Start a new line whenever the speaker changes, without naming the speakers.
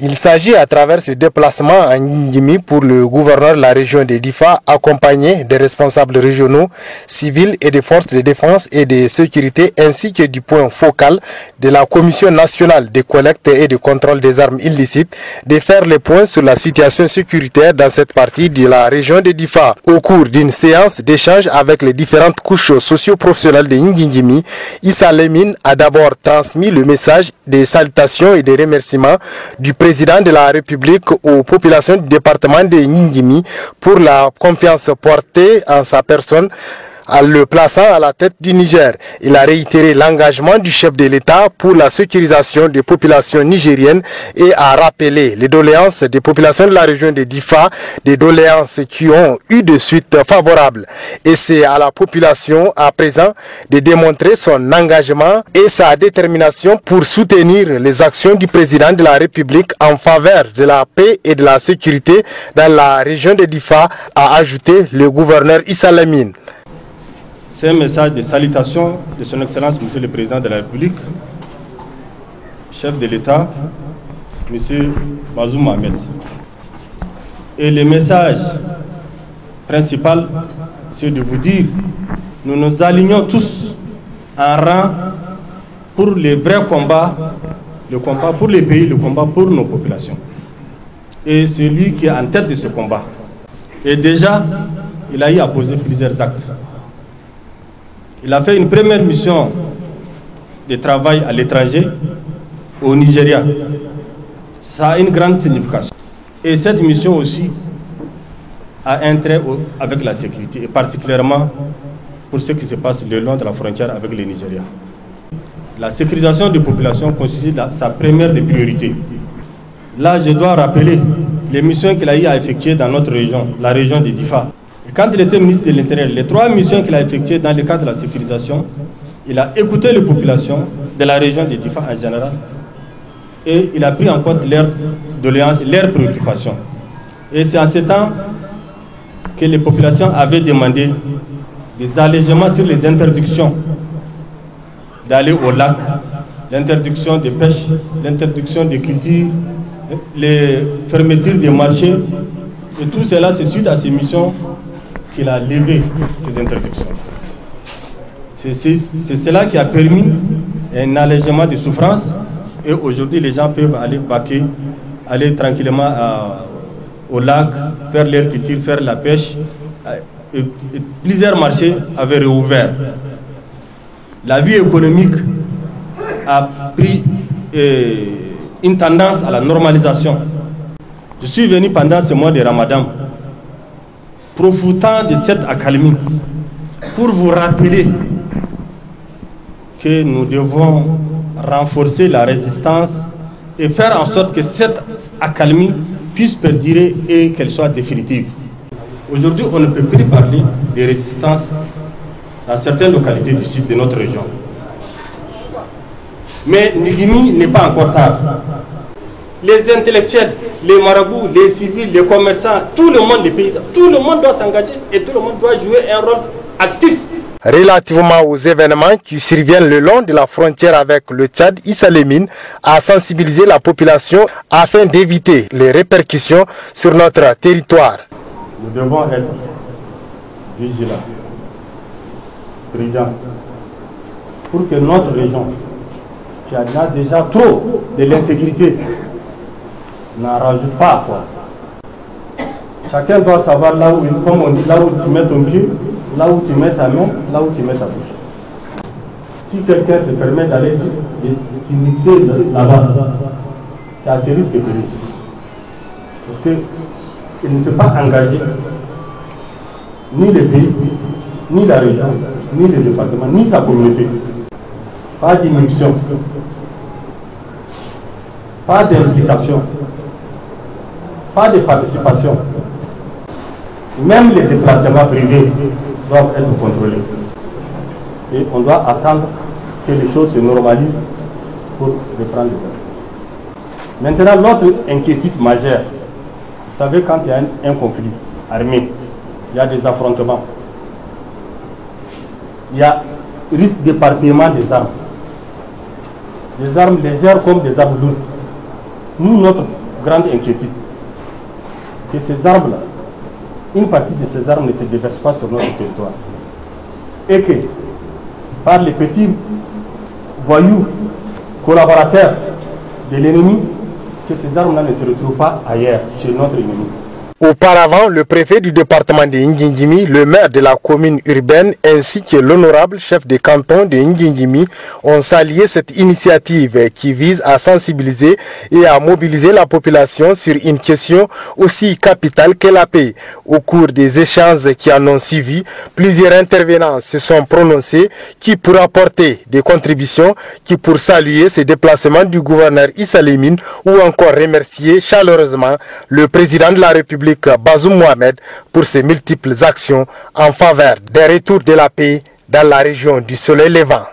Il s'agit à travers ce déplacement à Ngingimi pour le gouverneur de la région de Difa, accompagné des responsables régionaux, civils et des forces de défense et de sécurité, ainsi que du point focal de la Commission nationale de collecte et de contrôle des armes illicites, de faire le point sur la situation sécuritaire dans cette partie de la région de Difa. Au cours d'une séance d'échange avec les différentes couches socio-professionnelles de Ngingimi, Issa Lemine a d'abord transmis le message des salutations et des remerciements du président de la République aux populations du département de Ngingimi pour la confiance portée en sa personne en le plaçant à la tête du Niger. Il a réitéré l'engagement du chef de l'État pour la sécurisation des populations nigériennes et a rappelé les doléances des populations de la région de Difa, des doléances qui ont eu de suite favorables. Et c'est à la population à présent de démontrer son engagement et sa détermination pour soutenir les actions du président de la République en faveur de la paix et de la sécurité dans la région de Difa, a ajouté le gouverneur Issa Lemine.
C'est un message de salutation de son Excellence, Monsieur le Président de la République, chef de l'État, Monsieur Bazoum Mohamed. Et le message principal, c'est de vous dire, nous nous alignons tous en rang pour les vrais combats, le combat pour les pays, le combat pour nos populations. Et c'est lui qui est en tête de ce combat. Et déjà, il a eu à poser plusieurs actes. Il a fait une première mission de travail à l'étranger, au Nigeria. Ça a une grande signification. Et cette mission aussi a un trait avec la sécurité, et particulièrement pour ce qui se passe le long de la frontière avec le Nigeria. La sécurisation des populations constitue sa première des priorités. Là, je dois rappeler les missions qu'il a eu à effectuer dans notre région, la région de Difa. Et quand il était ministre de l'Intérieur, les 3 missions qu'il a effectuées dans le cadre de la sécurisation, il a écouté les populations de la région de Difa en général et il a pris en compte leurs doléances, leurs préoccupations. Et c'est en ce temps que les populations avaient demandé des allègements sur les interdictions d'aller au lac, l'interdiction de pêche, l'interdiction de culture, les fermetures des marchés. Et tout cela, c'est suite à ces missions qu'il a levé ces interdictions. C'est cela qui a permis un allègement de souffrance et aujourd'hui les gens peuvent aller vaquer, aller tranquillement au lac, faire leur culture, faire la pêche. Et plusieurs marchés avaient réouvert. La vie économique a pris une tendance à la normalisation. Je suis venu pendant ce mois de Ramadan, profitant de cette accalmie, pour vous rappeler que nous devons renforcer la résistance et faire en sorte que cette accalmie puisse perdurer et qu'elle soit définitive. Aujourd'hui, on ne peut plus parler de résistance dans certaines localités du sud de notre région. Mais Ngingimi n'est pas encore tard. Les intellectuels, les marabouts, les civils, les commerçants, tout le monde, les paysans, tout le monde doit s'engager et tout le monde doit jouer un rôle actif.
Relativement aux événements qui surviennent le long de la frontière avec le Tchad, Issa Lemine a sensibilisé la population afin d'éviter les répercussions sur notre territoire.
Nous devons être vigilants, prudents, pour que notre région, qui a déjà trop de l'insécurité, n'en rajoute pas, quoi. Chacun doit savoir là où, comme on dit, là où tu mets ton pied, là où tu mets ta main, là où tu mets ta bouche. Si quelqu'un se permet d'aller s'immiscer là-bas, c'est à ses risques de péril. Parce qu'il ne peut pas engager ni le pays, ni la région, ni le département, ni sa communauté. Pas d'immixtion, pas d'implication, pas de participation. Même les déplacements privés doivent être contrôlés. Et on doit attendre que les choses se normalisent pour reprendre les actions. Maintenant, l'autre inquiétude majeure, vous savez, quand il y a un conflit armé, il y a des affrontements, il y a risque d'éparpillement des armes légères comme des armes lourdes. Nous, notre grande inquiétude que ces armes-là, une partie de ces armes ne se déversent pas sur notre territoire. Et que par les petits voyous collaborateurs de l'ennemi, que ces armes-là ne se retrouvent pas ailleurs, chez notre ennemi.
Auparavant, le préfet du département de Ngingimi, le maire de la commune urbaine ainsi que l'honorable chef de canton de Ngingimi ont salué cette initiative qui vise à sensibiliser et à mobiliser la population sur une question aussi capitale que la paix. Au cours des échanges qui en ont suivi, plusieurs intervenants se sont prononcés qui pour apporter des contributions, qui pour saluer ces déplacements du gouverneur Issa Limine ou encore remercier chaleureusement le président de la République Bazoum Mohamed pour ses multiples actions en faveur des retours de la paix dans la région du Soleil Levant.